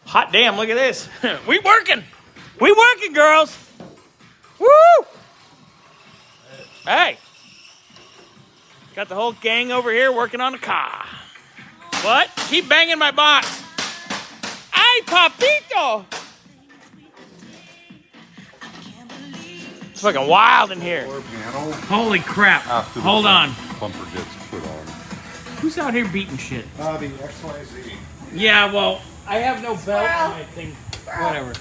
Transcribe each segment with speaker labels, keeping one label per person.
Speaker 1: Hot damn, look at this. We working. We working, girls. Woo! Hey. Got the whole gang over here working on the car. What? Keep banging my box. Ay, papito. It's fucking wild in here. Holy crap. Hold on.
Speaker 2: Bumper gets put on.
Speaker 1: Who's out here beating shit?
Speaker 3: The XYZ.
Speaker 1: Yeah, well, I have no belt on my thing. Whatever.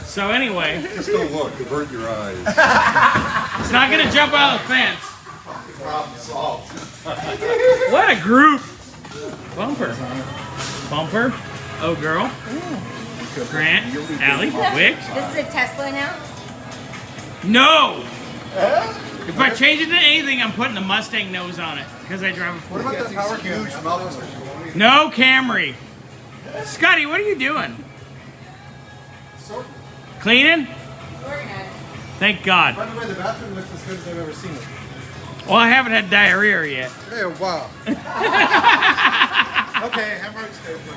Speaker 1: So anyway.
Speaker 2: Just don't look. Avert your eyes.
Speaker 1: It's not going to jump out of the fence.
Speaker 3: Problem solved.
Speaker 1: What a group. Bumper. Bumper. Oh, girl. Grant. Allie. Wick.
Speaker 4: This is a Tesla now?
Speaker 1: No. If I change it to anything, I'm putting the Mustang nose on it because I drive a Ford.
Speaker 3: What about the power huge mouth?
Speaker 1: No Camry. Scotty, what are you doing? Cleaning?
Speaker 4: Organized.
Speaker 1: Thank God.
Speaker 3: By the way, the bathroom looks as good as I've ever seen it.
Speaker 1: Well, I haven't had diarrhea yet.
Speaker 3: Hey, wow. Okay, hemorrhoids stay open.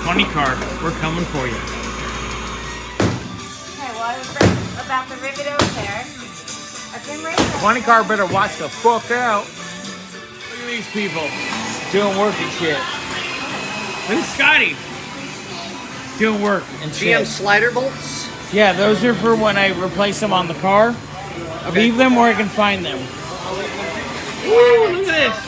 Speaker 1: 20 car, we're coming for you.
Speaker 4: Okay, well, I was about to rip it over there. I've been right there.
Speaker 1: 20 car better watch the fuck out. Look at these people doing work and shit. Look at Scotty doing work and shit.
Speaker 5: GM slider bolts.
Speaker 1: Yeah, those are for when I replace them on the car. Leave them where I can find them. Woo, look at this.